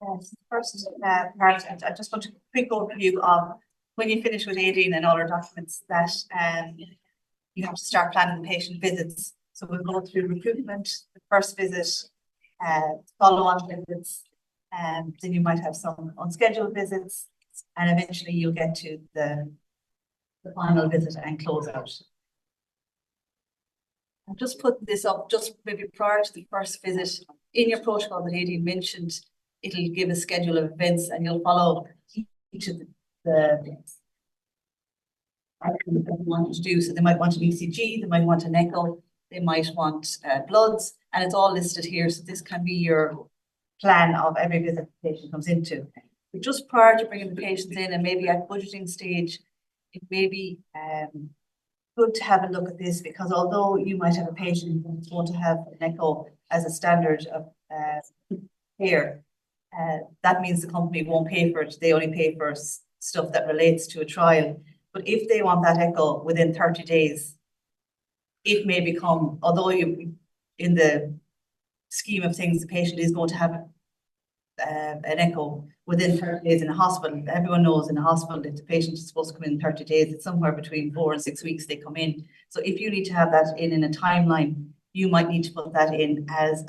First part, I just want a quick overview of when you finish with Eileen and all our documents that you have to start planning the patient visits. So we'll go through recruitment, the first visit, follow-on visits, and then you might have some unscheduled visits, and eventually you'll get to the final visit and close out. I've just put this up just maybe prior to the first visit. In your protocol that Eileen mentioned, it'll give a schedule of events and you'll follow each of the things that you want to do. So they might want an ECG, they might want an echo, they might want bloods, and it's all listed here. So this can be your plan of every visit the patient comes into. But just prior to bringing the patients in and maybe at budgeting stage, it may be good to have a look at this, because although you might have a patient who's going to have an echo as a standard of care, that means the company won't pay for it. They only pay for stuff that relates to a trial. But if they want that echo within 30 days, it may become, although you, in the scheme of things, the patient is going to have an echo within 30 days in a hospital. Everyone knows in a hospital, if the patient is supposed to come in 30 days, it's somewhere between 4 and 6 weeks they come in. So if you need to have that in a timeline, you might need to put that in as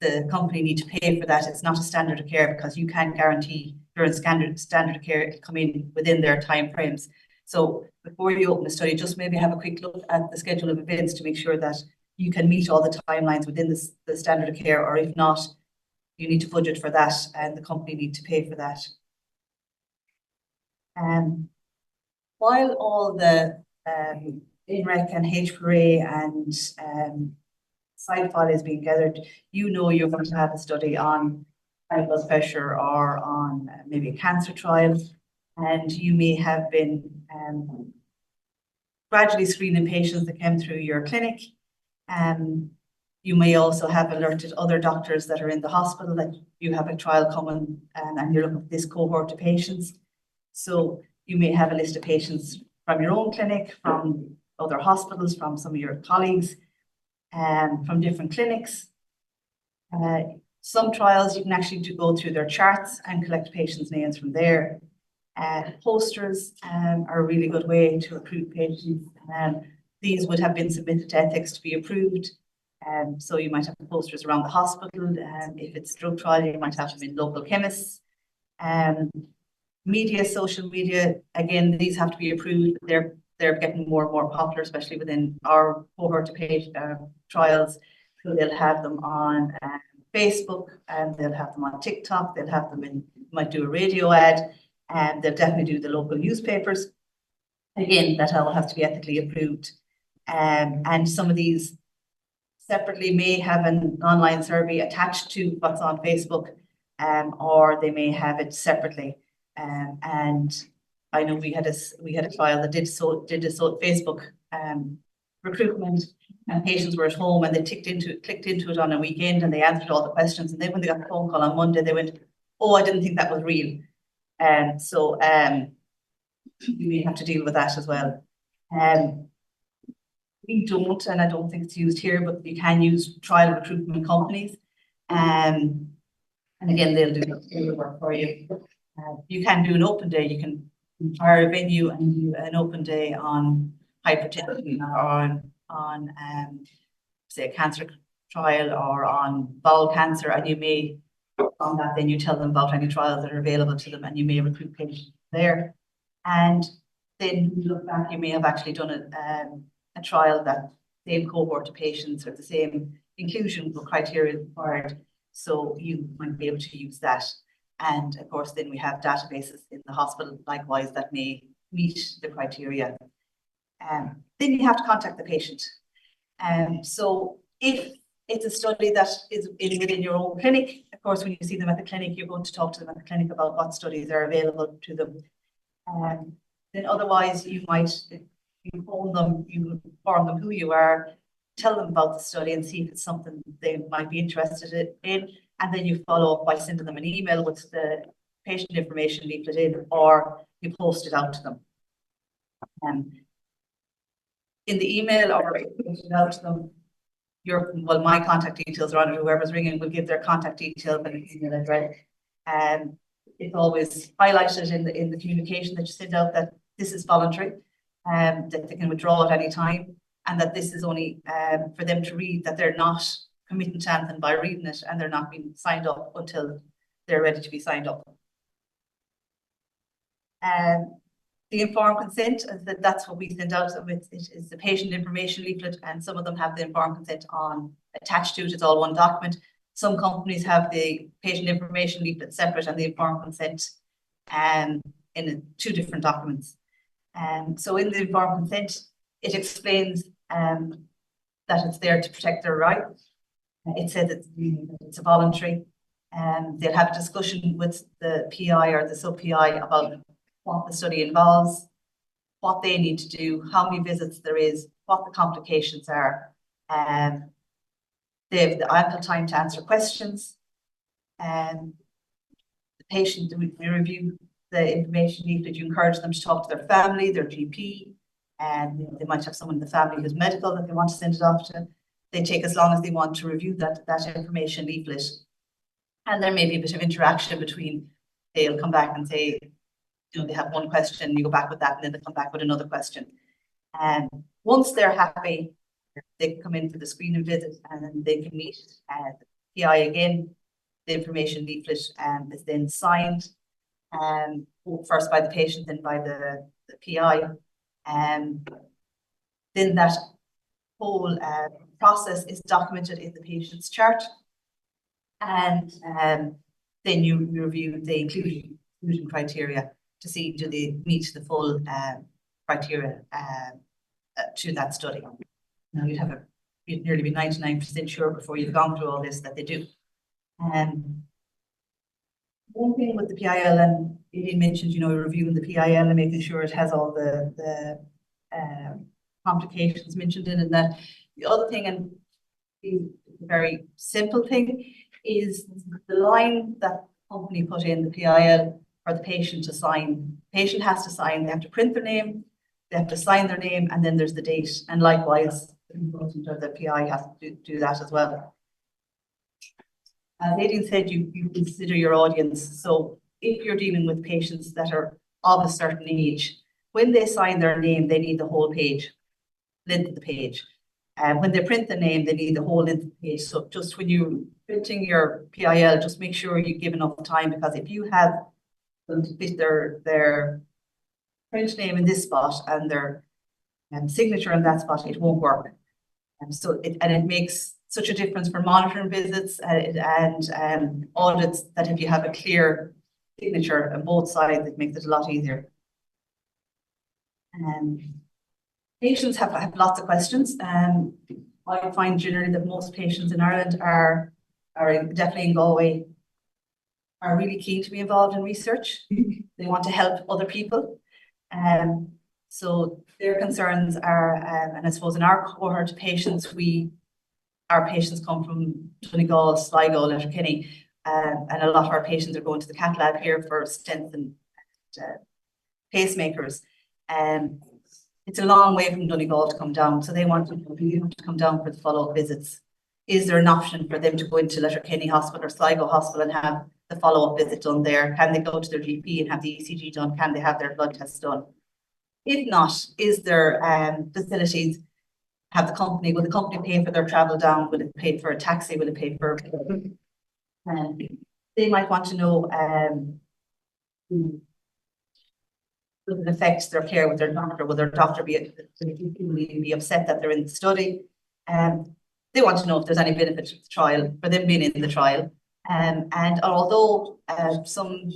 the company need to pay for that. It's not a standard of care, because you can't guarantee during standard of care to come in within their time frames. So before you open the study, just maybe have a quick look at the schedule of events to make sure that you can meet all the timelines within the standard of care, or if not, you need to budget for that and the company need to pay for that. While all the INREC and HPRA and side file is being gathered, you know you're going to have a study on high blood pressure or on maybe a cancer trial, and you may have been gradually screening patients that came through your clinic. You may also have alerted other doctors that are in the hospital that you have a trial coming, and you're looking at this cohort of patients. So you may have a list of patients from your own clinic, from other hospitals, from some of your colleagues, from different clinics. Some trials you can actually go through their charts and collect patients' names from there. Posters are a really good way to recruit patients. These would have been submitted to ethics to be approved. So you might have posters around the hospital. If it's a drug trial, you might have them in local chemists. Media, social media, again, these have to be approved. They're getting more and more popular, especially within our cohort of patient trials. So they'll have them on Facebook, and they'll have them on TikTok. They'll have them in, might do a radio ad, and they'll definitely do the local newspapers. Again, that all has to be ethically approved. And some of these separately may have an online survey attached to what's on Facebook, or they may have it separately. And I know we had a trial that did a Facebook recruitment, and patients were at home and they clicked into it on a weekend and they answered all the questions. And then when they got the phone call on Monday, they went, "Oh, I didn't think that was real." So you may have to deal with that as well. We don't, and I don't think it's used here, but you can use trial recruitment companies. And again, they'll do the work for you. You can do an open day. You can hire a venue and do an open day on hypertension, or on say a cancer trial, or on bowel cancer, and you may, on that, then you tell them about any trials that are available to them, and you may recruit patients there. And then you look back, you may have actually done a trial that same cohort of patients or the same inclusion criteria required, so you might be able to use that. And of course, then we have databases in the hospital, likewise, that may meet the criteria. Then you have to contact the patient. So if it's a study that is within your own clinic, of course, when you see them at the clinic, you're going to talk to them at the clinic about what studies are available to them. Then otherwise, you might phone them, you inform them who you are, tell them about the study and see if it's something they might be interested in. And then you follow up by sending them an email with the patient information leaflet in, or you post it out to them. In the email or post it out to them, my contact details are on it. Whoever's ringing will give their contact details and email address. It's always highlighted in the communication that you send out that this is voluntary, that they can withdraw at any time, and that this is only for them to read, that they're not committing to anything by reading it, and they're not being signed up until they're ready to be signed up. The informed consent, that's what we send out with. It is the patient information leaflet, and some of them have the informed consent attached to it. It's all one document. Some companies have the patient information leaflet separate and the informed consent in two different documents. So in the informed consent, it explains that it's there to protect their rights. It says it's a voluntary, and they'll have a discussion with the PI or the sub-PI about what the study involves, what they need to do, how many visits there is, what the complications are. They have the ample time to answer questions. The patient, we review the information leaflet. You encourage them to talk to their family, their GP, and they might have someone in the family who's medical that they want to send it off to. They take as long as they want to review that information leaflet. And there may be a bit of interaction between, they'll come back and say, they have one question, you go back with that, and then they come back with another question. And once they're happy, they can come in for the screening visit, and then they can meet the PI again. The information leaflet is then signed, first by the patient, then by the PI. Then that whole process is documented in the patient's chart. And then you review the inclusion criteria to see, do they meet the full criteria to that study. Now you'd nearly be 99% sure before you've gone through all this that they do. One thing with the PIL, and Eileen mentioned, reviewing the PIL and making sure it has all the complications mentioned in it. That the other thing, and the very simple thing, is the line that the company put in the PIL for the patient to sign. The patient has to sign. They have to print their name, they have to sign their name, and then there's the date. And likewise, the PI has to do that as well. As Eileen said, you consider your audience. So if you're dealing with patients that are of a certain age, when they sign their name, they need the whole page, length of the page. And when they print the name, they need the whole length of the page. So just when you're printing your PIL, just make sure you give enough time, because if you have them to fit their print name in this spot and their signature in that spot, it won't work. So it makes such a difference for monitoring visits and audits, that if you have a clear signature on both sides, it makes it a lot easier. Patients have lots of questions. I find generally that most patients in Ireland are definitely in Galway, are really keen to be involved in research. They want to help other people. So their concerns are, and I suppose in our cohort of patients, our patients come from Donegal, Sligo, Letterkenny, and a lot of our patients are going to the cath lab here for stents and pacemakers. It's a long way from Donegal to come down, so they want to come down for the follow-up visits. Is there an option for them to go into Letterkenny Hospital or Sligo Hospital and have the follow-up visit done there? Can they go to their GP and have the ECG done? Can they have their blood tests done? If not, is there facilities? Will the company pay for their travel down? Will it pay for a taxi? Will it pay for? They might want to know will it affect their care with their doctor? Will their doctor be upset that they're in the study? They want to know if there's any benefit to the trial, for them being in the trial. And although some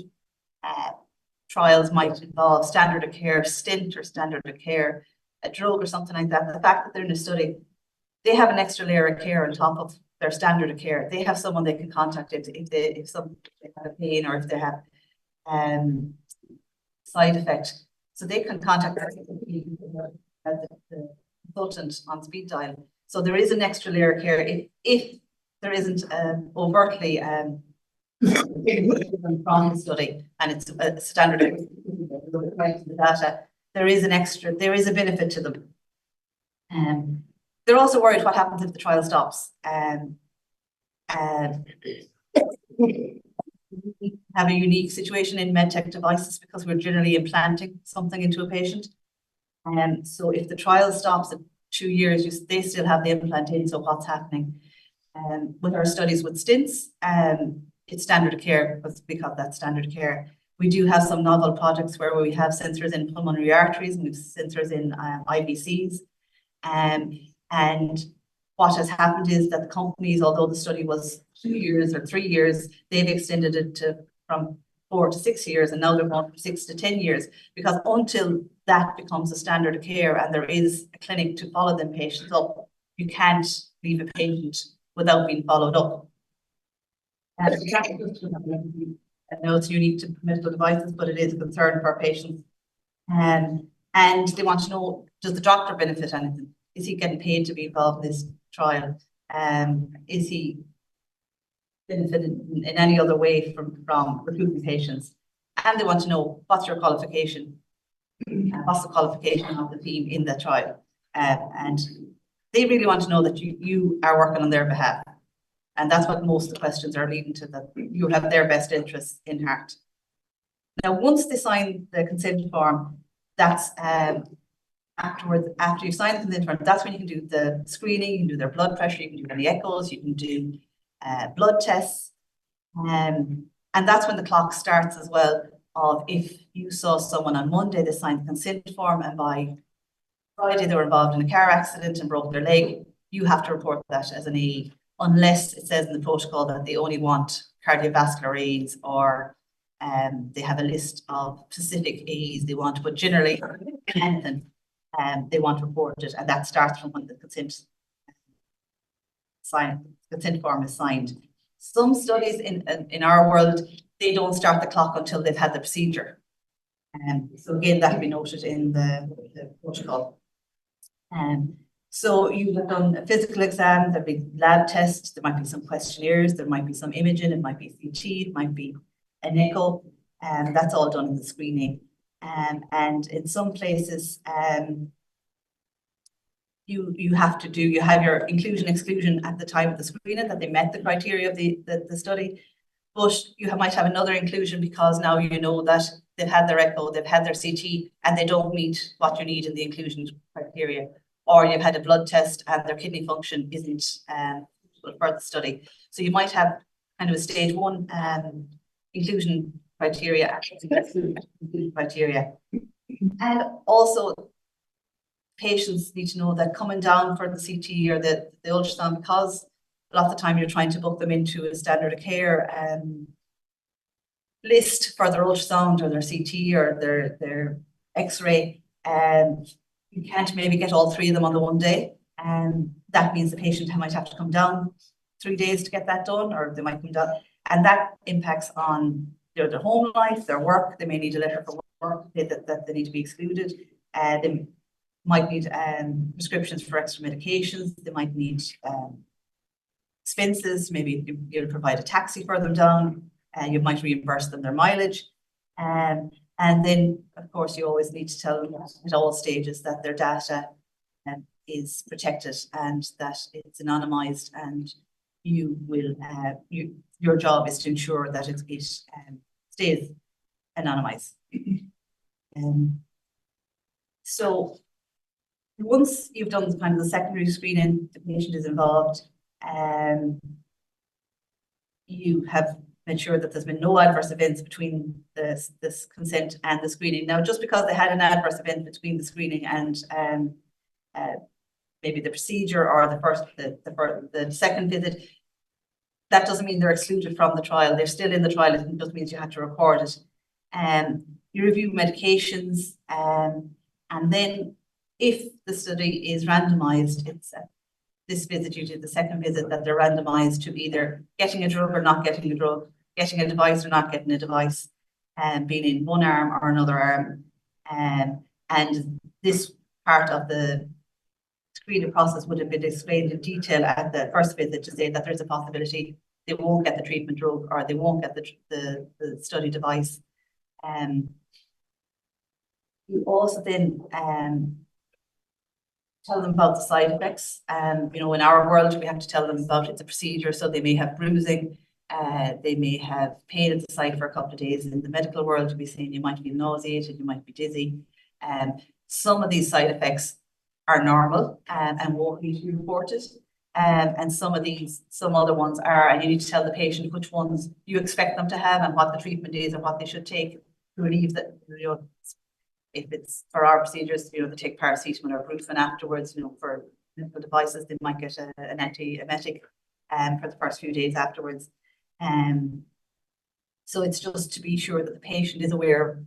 trials might involve standard of care, stent or standard of care, a drug or something like that, the fact that they're in a study, they have an extra layer of care on top of their standard of care. They have someone they can contact if they have a pain or if they have side effect. So they can contact the consultant on speed dial. So there is an extra layer of care if there isn't overtly from the study, and it's a standard of the data. There is a benefit to them. they're also worried what happens if the trial stops. We have a unique situation in medtech devices because we're generally implanting something into a patient. So if the trial stops at 2 years, they still have the implant in, so what's happening? With our studies with stents, it's standard of care because that's standard of care. We do have some novel projects where we have sensors in pulmonary arteries and we have sensors in IVCs. And what has happened is that the companies, although the study was 2 years or 3 years, they've extended it from 4 to 6 years, and now they're going from 6 to 10 years, because until that becomes a standard of care and there is a clinic to follow them patients up, you can't leave a patient without being followed up. I know it's unique to medical devices, but it is a concern for our patients. And they want to know, does the doctor benefit anything? Is he getting paid to be involved in this trial? Is he benefited in any other way from recruiting patients? And they want to know, what's your qualification? What's the qualification of the team in the trial? And they really want to know that you are working on their behalf. And that's what most of the questions are leading to, that you have their best interests in heart. Now, once they sign the consent form, that's afterwards, after you sign the consent form, that's when you can do the screening, you can do their blood pressure, you can do any echoes, you can do blood tests. And that's when the clock starts as well, of if you saw someone on Monday, they signed the consent form, and by Friday they were involved in a car accident and broke their leg, you have to report that as an AE, unless it says in the protocol that they only want cardiovascular aids, or they have a list of specific AEs they want, but generally anything they want reported, and that starts from when the consent form is signed. Some studies in our world, they don't start the clock until they've had the procedure. So again, that will be noted in the protocol. So you have done a physical exam, there'll be lab tests, there might be some questionnaires, there might be some imaging, it might be CT, it might be an echo, and that's all done in the screening. And in some places, you have your inclusion exclusion at the time of the screening, that they met the criteria of the study, but you might have another inclusion because now you know that they've had their echo, they've had their CT, and they don't meet what you need in the inclusion criteria, or you've had a blood test and their kidney function isn't suitable for the study. So you might have kind of a stage 1 inclusion criteria, and also patients need to know that coming down for the CT or the ultrasound, because a lot of the time you're trying to book them into a standard of care list for their ultrasound or their CT or their X-ray, you can't maybe get all 3 of them on the one day, and that means the patient might have to come down 3 days to get that done, or they might come down, and that impacts on their home life, their work. They may need a letter for work that they need to be excluded. They might need prescriptions for extra medications. They might need expenses. Maybe you'll provide a taxi for them down. You might reimburse them their mileage. And then, of course, you always need to tell them at all stages that their data is protected and that it's anonymized, and you will your job is to ensure that it stays anonymized. So once you've done kind of the secondary screening, the patient is involved, you have made sure that there's been no adverse events between this consent and the screening. Now, just because they had an adverse event between the screening and maybe the procedure or the second visit, that doesn't mean they're excluded from the trial. They're still in the trial. It just means you have to record it. You review medications, and then if the study is randomized, it's this visit you did, the second visit, that they're randomized to either getting a drug or not getting a drug, getting a device or not getting a device, and being in one arm or another arm. And this part of the screening process would have been explained in detail at the first visit, to say that there's a possibility they won't get the treatment drug or they won't get the study device. You also then tell them about the side effects. You know, in our world, we have to tell them about it's a procedure, so they may have bruising, they may have pain at the site for a couple of days. In the medical world, we'll be saying you might be nauseated, you might be dizzy. Some of these side effects are normal and won't need to be reported. And some other ones are, and you need to tell the patient which ones you expect them to have and what the treatment is and what they should take to relieve that, you know, if it's for our procedures, you know, they take paracetamol or Brufen afterwards, you know, for medical devices, they might get an antiemetic for the first few days afterwards. So it's just to be sure that the patient is aware of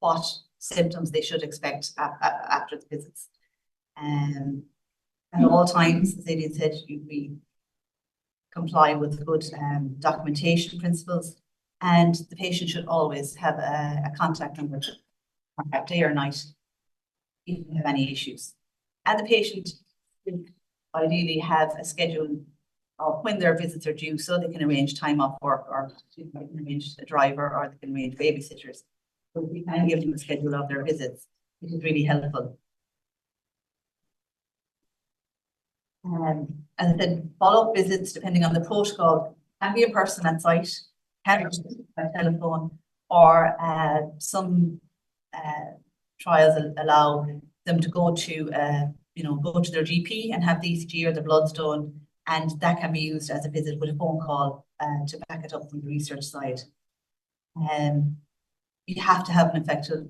what symptoms they should expect after the visits. At all times, as Eileen said, we comply with good documentation principles, and the patient should always have a contact number, contact day or night, if you have any issues. And the patient should ideally have a schedule of when their visits are due, so they can arrange time off work, or they can arrange a driver, or they can arrange babysitters. So we can give them a schedule of their visits, which is really helpful. As I said, follow-up visits, depending on the protocol, can be in person at site, can be by telephone, or some trials allow them to go to, you know, go to their GP and have the ECG or the bloods done, and that can be used as a visit with a phone call to back it up from the research side. You have to have an effective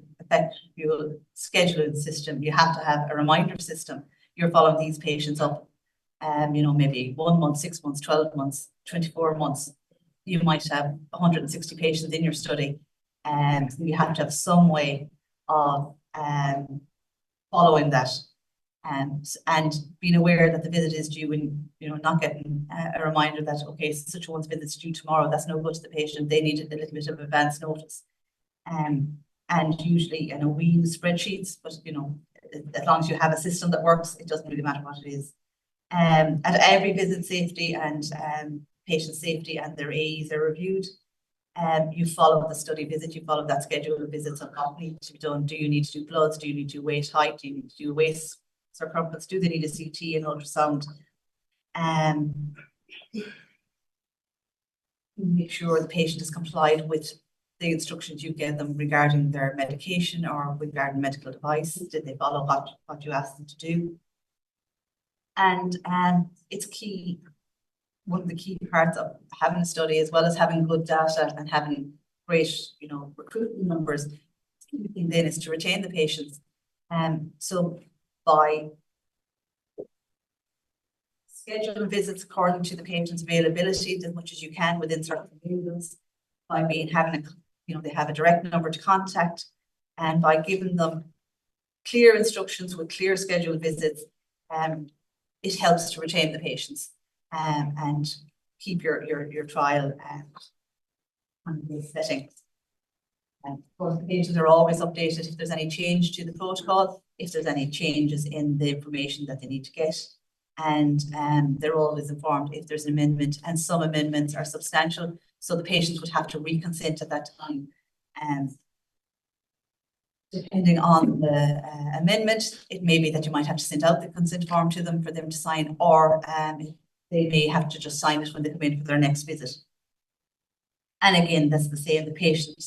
scheduling system. You have to have a reminder system. You're following these patients up. You know, maybe 1 month, 6 months, 12 months, 24 months. You might have 160 patients in your study, and you have to have some way of following that, and being aware that the visit is due, and, you know, not getting a reminder that, okay, such one's visit's due tomorrow. That's no good to the patient. They need a little bit of advance notice. And usually, you know, we use spreadsheets, but, you know, as long as you have a system that works, it doesn't really matter what it is. At every visit, safety and patient safety and their AEs are reviewed. You follow the study visit, you follow that schedule of visits on what needs to be done. Do you need to do bloods? Do you need to do waist height? Do you need to do waist circumference? Do they need a CT and ultrasound? Make sure the patient is complied with the instructions you give them regarding their medication or regarding medical device. Did they follow what you asked them to do? And it's key, one of the key parts of having a study, as well as having good data and having great, you know, recruitment numbers, the key thing then is to retain the patients. So by scheduling visits according to the patient's availability as much as you can within certain windows, by having a, you know, they have a direct number to contact, and by giving them clear instructions with clear scheduled visits, it helps to retain the patients and keep your trial on this setting. Of course, the pages are always updated if there's any change to the protocol, if there's any changes in the information that they need to get, and they're always informed if there's an amendment, and some amendments are substantial, so the patients would have to reconsent at that time. Depending on the amendment, it may be that you might have to send out the consent form to them for them to sign, or they may have to just sign it when they come in for their next visit. And again, that's the same. The patient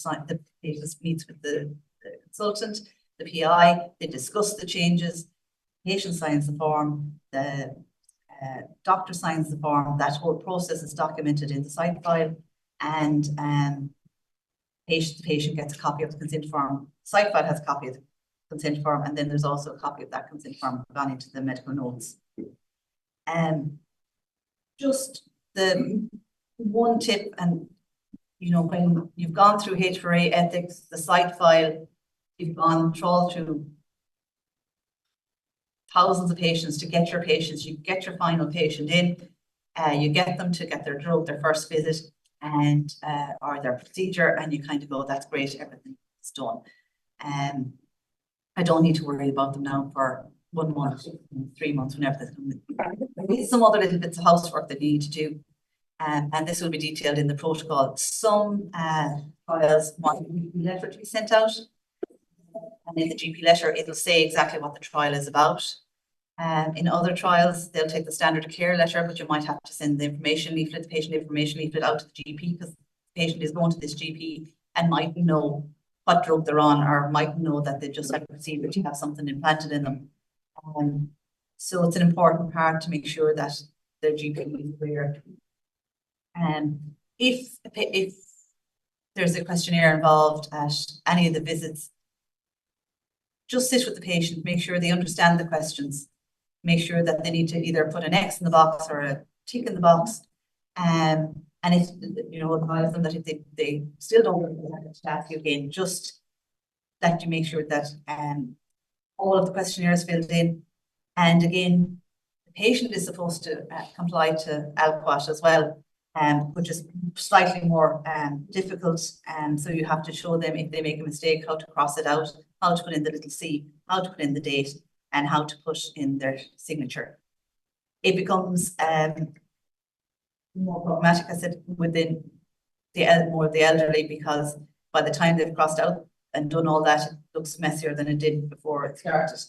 meets with the consultant, the PI, they discuss the changes, the patient signs the form, the doctor signs the form. That whole process is documented in the site file, and the patient gets a copy of the consent form. Site file has a copy of the consent form, and then there's also a copy of that consent form gone into the medical notes. Just the one tip, and you know, when you've gone through H4A ethics, the site file, you've gone through thousands of patients to get your patients, you get your final patient in, you get them to get their drug, their first visit, and or their procedure, and you kind of go, that's great, everything's done. I don't need to worry about them now for 1 month, 3 months, whenever they come in. There's some other little bits of housework that you need to do, and this will be detailed in the protocol. Some trials want a GP letter to be sent out, and in the GP letter it'll say exactly what the trial is about. In other trials, they'll take the standard of care letter, but you might have to send the information leaflet, the patient information leaflet out to the GP, because the patient is going to this GP and might know what drug they're on, or might know that they just have perceived that you have something implanted in them. So it's an important part to make sure that their GP is aware. If there's a questionnaire involved at any of the visits, just sit with the patient, make sure they understand the questions, make sure that they need to either put an X in the box or a tick in the box. And if, advise them that if they still don't have to ask you again, just that you make sure that all of the questionnaires filled in. And again, the patient is supposed to comply to ALQAT as well, which is slightly more difficult. So you have to show them, if they make a mistake, how to cross it out, how to put in the little C, how to put in the date, and how to put in their signature. It becomes more problematic, I said, within the elderly, because by the time they've crossed out and done all that, it looks messier than it did before it started.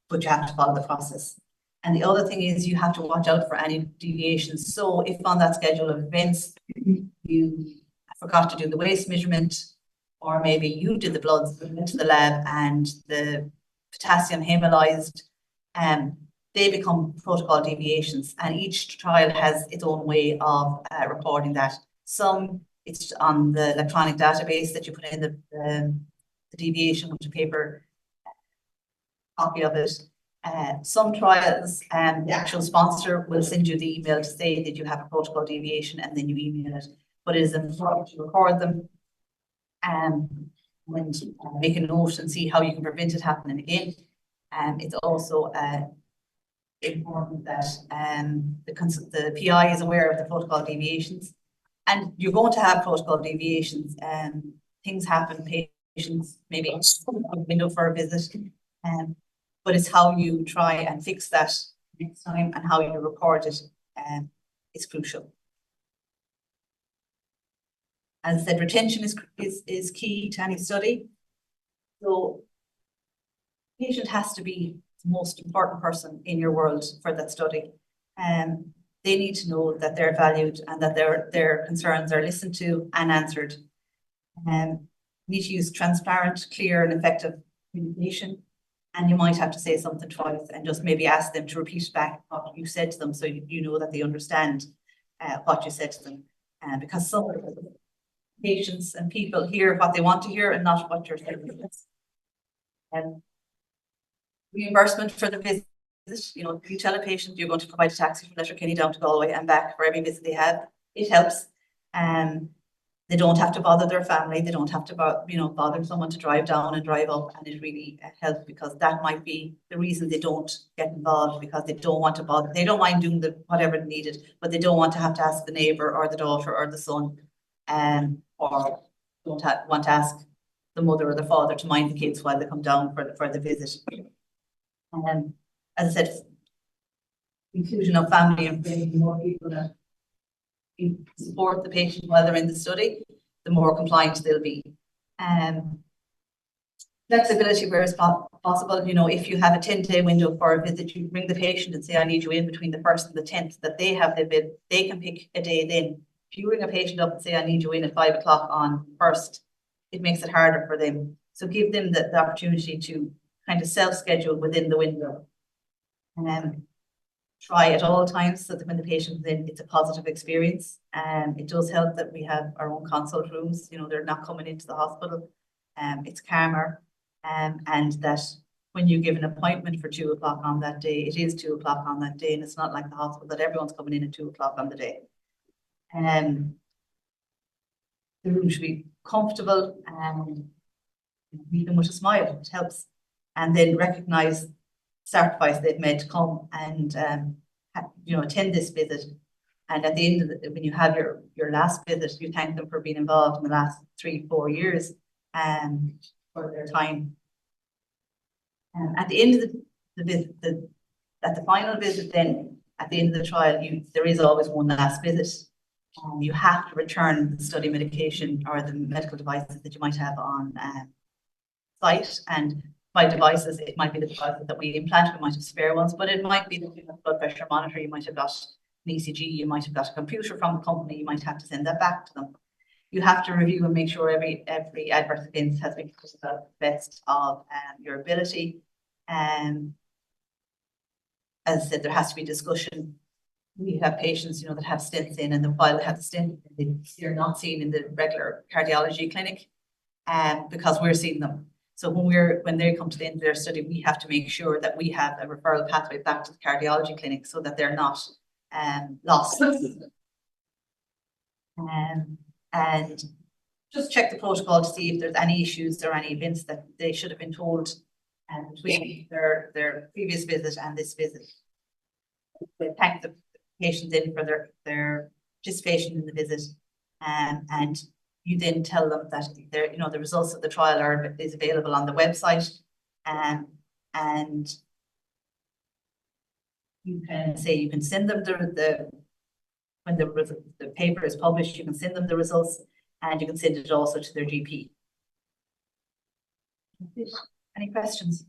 But you have to follow the process. And the other thing is you have to watch out for any deviations. So if on that schedule of events, you forgot to do the waist measurement, or maybe you did the bloods, went to the lab and the potassium hemolyzed, they become protocol deviations, and each trial has its own way of recording that. Some, it's on the electronic database that you put in the deviation, with a paper copy of it. Some trials, the actual sponsor will send you the email to say that you have a protocol deviation, and then you email it. But it is important to record them and make a note and see how you can prevent it happening again. It's also important that the PI is aware of the protocol deviations, and you're going to have protocol deviations. Things happen, patients maybe a window for a visit, but it's how you try and fix that next time and how you record it is crucial. As I said, retention is key to any study. So the patient has to be the most important person in your world for that study. They need to know that they're valued and that their concerns are listened to and answered. You need to use transparent, clear and effective communication. And you might have to say something twice and just maybe ask them to repeat back what you said to them, so you know that they understand what you said to them. Because some patients and people hear what they want to hear and not what you're saying. Reimbursement for the visit. You tell a patient you're going to provide a taxi from Letterkenny down to Galway and back for every visit they have. It helps. They don't have to bother their family. They don't have to bother someone to drive down and drive up, and it really helps, because that might be the reason they don't get involved, because they don't want to bother. They don't mind doing whatever needed, but they don't want to have to ask the neighbour or the daughter or the son, or don't want to ask the mother or the father to mind the kids while they come down for the visit. As I said, inclusion of family and bringing more people that support the patient while they're in the study, the more compliant they'll be. Flexibility where it's possible. If you have a 10-day window for a visit, you bring the patient and say, I need you in between the 1st and the 10th, that they have their bid. They can pick a day then. If you ring a patient up and say, I need you in at 5 o'clock on 1st, it makes it harder for them. So give them the opportunity to kind of self-schedule within the window. Try at all times so that when the patient is in, it's a positive experience. It does help that we have our own consult rooms. They're not coming into the hospital. It's calmer. And that when you give an appointment for 2 o'clock on that day, it is 2 o'clock on that day, and it's not like the hospital that everyone's coming in at 2 o'clock on the day. The room should be comfortable and even with a smile, it helps. And then recognise sacrifice they've made to come and attend this visit. And at the end of when you have your last visit, you thank them for being involved in the last 3-4 years for their time. At the end of the visit, at the final visit, then at the end of the trial, there is always one last visit. You have to return the study medication or the medical devices that you might have on site, and by devices, it might be the devices that we implant, we might have spare ones, but it might be the blood pressure monitor, you might have got an ECG, you might have got a computer from the company, you might have to send that back to them. You have to review and make sure every adverse event has been covered to the best of your ability. As I said, there has to be discussion. We have patients, you know, that have stents in, and while they have the stent, they're not seen in the regular cardiology clinic, because we're seeing them. So when they come to the end of their study, we have to make sure that we have a referral pathway back to the cardiology clinic so that they're not lost. And just check the protocol to see if there's any issues or any events that they should have been told between their previous visit and this visit. They thank the patients in for their participation in the visit, and you then tell them that the results of the trial is available on the website, and you can say you can send them when the paper is published, you can send them the results, and you can send it also to their GP. Any questions?